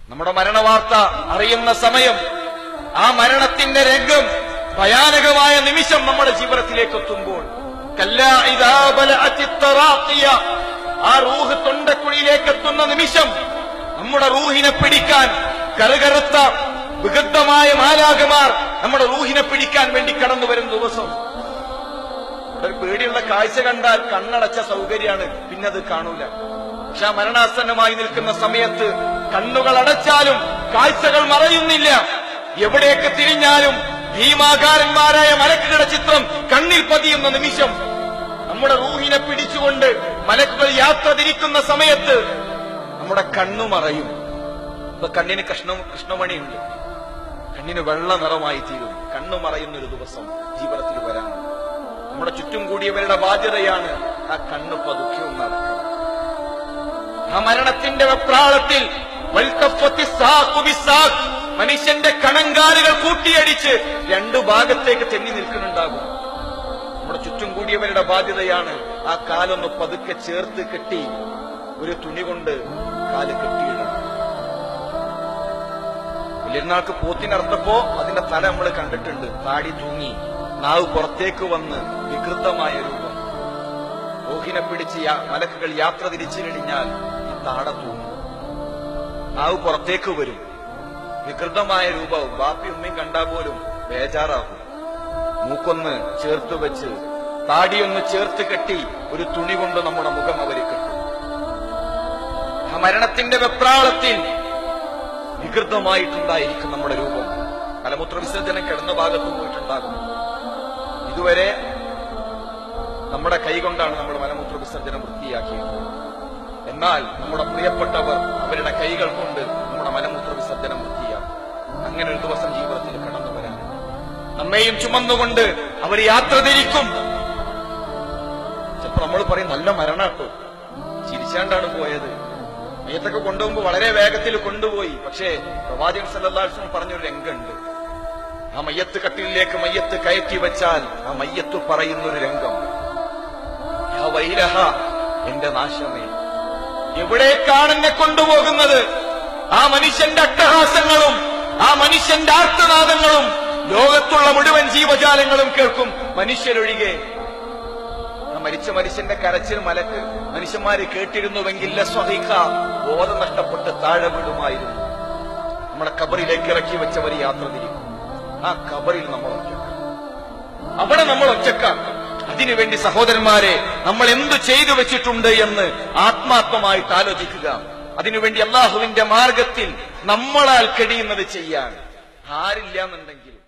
നമ്മുടെ മരണവാർത്ത അറിയുന്ന സമയം, ആ മരണത്തിന്റെ രംഗം, ഭയാനകമായ നിമിഷം നമ്മുടെ ജീവിതത്തിലേക്ക് എത്തുമ്പോൾ, ആ റൂഹ് തൊണ്ടക്കുഴിയിലേക്ക് എത്തുന്ന നിമിഷം, നമ്മുടെ റൂഹിനെ പിടിക്കാൻ കറുകറുത്ത വിഗദ്ധമായ മാലാഖമാർ നമ്മുടെ റൂഹിനെ പിടിക്കാൻ വേണ്ടി കടന്നു വരുന്ന ദിവസം, ഒരു പേടിയുള്ള കാഴ്ച കണ്ടാൽ കണ്ണടച്ച സൗകര്യമാണ്, പിന്നെ അത് കാണൂല. പക്ഷെ ആ മരണാസന്നമായി നിൽക്കുന്ന സമയത്ത് കണ്ണുകൾ അടച്ചാലും കാഴ്ചകൾ മറയുന്നില്ല. എവിടേക്ക് തിരിഞ്ഞാലും ഭീമാകാരന്മാരായ മലക്കുകളുടെ ചിത്രം കണ്ണിൽ പതിയുന്ന നിമിഷം, നമ്മുടെ റൂഹിനെ പിടിച്ചുകൊണ്ട് മലക്കുകൾ യാത്ര തിരിക്കുന്ന സമയത്ത് നമ്മുടെ കണ്ണു മറയും. ഇപ്പൊ കണ്ണിന് കൃഷ്ണമണിയുണ്ട്, കണ്ണിന് വെള്ള നിറമായി തീരും. കണ്ണു മറയുന്നൊരു ദിവസം ജീവിതത്തിൽ വരാണ്. നമ്മുടെ ചുറ്റും കൂടിയവരുടെ ബാധ്യതയാണ് ആ കണ്ണ് പതുക്കെ ഒന്നടക്കണം. ആ മരണത്തിന്റെ വെപ്രാളത്തിൽ മനുഷ്യന്റെ കണങ്കാലുകൾ കൂട്ടിയടിച്ച് രണ്ടു ഭാഗത്തേക്ക് തെന്നി നിൽക്കുന്നുണ്ടാകും. നമ്മുടെ ചുറ്റും കൂടിയവരുടെ ബാധ്യതയാണ് ആ കാലൊന്ന് പതുക്കെ ചേർത്ത് കെട്ടി ഒരു തുണി കൊണ്ട് കാല് കെട്ടിയിടണം. വലിയൊരുനാൾക്ക് പോത്തിനറുത്തപ്പോ അതിന്റെ തല നമ്മൾ കണ്ടിട്ടുണ്ട്, താടി തൂങ്ങി, നാവ് പുറത്തേക്ക് വന്ന് വികൃതമായ രൂപം. റൂഹിനെ പിടിച്ച് മലക്കുകൾ യാത്ര തിരിച്ചു കഴിഞ്ഞാൽ ഈ താട തൂങ്ങും, നാവ് പുറത്തേക്ക് വരും, വികൃതമായ രൂപവും. ബാപ്പി ഉമ്മയും കണ്ടാൽ പോലും ബേജാറാകും. മൂക്കൊന്ന് ചേർത്ത് വെച്ച്, താടിയൊന്ന് ചേർത്ത് കെട്ടി ഒരു തുണി കൊണ്ട് നമ്മുടെ മുഖം അവര് കെട്ടും. ആ മരണത്തിന്റെ വെപ്രാളത്തിൽ വികൃതമായിട്ടുണ്ടായിരിക്കും നമ്മുടെ രൂപം. മലമൂത്ര വിസർജനം കിടന്ന ഭാഗത്ത് പോയിട്ടുണ്ടാകും. ഇതുവരെ നമ്മുടെ കൈകൊണ്ടാണ് നമ്മൾ മലമൂത്ര വിസർജനം വൃത്തിയാക്കിയത്. എന്നാൽ നമ്മുടെ പ്രിയപ്പെട്ടവർ അവരുടെ കൈകൾ കൊണ്ട് നമ്മുടെ മലമൂത്ര വിസർജനം വൃത്തിയാക്കും. അങ്ങനെ ഒരു ദിവസം ജീവിതത്തിൽ കടന്നു വരാൻ നമ്മെയും ചുമന്നുകൊണ്ട് അവർ യാത്ര തിരിക്കും. ചിലപ്പോ നമ്മൾ പറയും നല്ല മരണാട്ടോ, ചിരിച്ചാണ്ടാണ് പോയത്. മയ്യത്തൊക്കെ കൊണ്ടുപോകുമ്പോൾ വളരെ വേഗത്തിൽ കൊണ്ടുപോയി. പക്ഷേ പ്രവാചകൻ സല്ലല്ലാഹു അലൈഹി വസല്ലം പറഞ്ഞൊരു രംഗമുണ്ട്. ആ മയ്യത്ത് കട്ടിലേക്ക് മയ്യത്ത് കയറ്റി വെച്ചാൽ ആ മയ്യത്ത് പറയുന്നൊരു രംഗം, യാ വൈലഹ, എന്റെ നാശമേ, എവിടേക്കാണ് എന്നെ കൊണ്ടുപോകുന്നത്? ആ മനുഷ്യന്റെ അട്ടഹാസങ്ങളും ആ മനുഷ്യന്റെ ആർത്തനാദങ്ങളും ലോകത്തുള്ള മുഴുവൻ ജീവജാലങ്ങളും കേൾക്കും, മനുഷ്യരൊഴികെ. ആ മരിച്ച മനുഷ്യന്റെ കരച്ചിൽ മനുഷ്യന്മാര് കേട്ടിരുന്നുവെങ്കിൽ ബോധം നഷ്ടപ്പെട്ട് താഴെ വീടുമായിരുന്നു. നമ്മുടെ ഖബറിലേക്ക് ഇറക്കി വെച്ചവർ യാത്ര തിരിക്കും. ആ ഖബറിൽ നമ്മൾ ഒറ്റക്കാം, അവിടെ നമ്മൾ ഒറ്റക്കാം. അതിനുവേണ്ടി സഹോദരന്മാരെ, നമ്മൾ എന്തു ചെയ്തു വെച്ചിട്ടുണ്ട് എന്ന് ആത്മാർത്ഥമായിട്ട് ആലോചിക്കുക. അതിനുവേണ്ടി അള്ളാഹുവിന്റെ മാർഗത്തിൽ നമ്മളാൽ കഴിയുന്നത് ചെയ്യാൻ ആരില്ല എന്നുണ്ടെങ്കിലും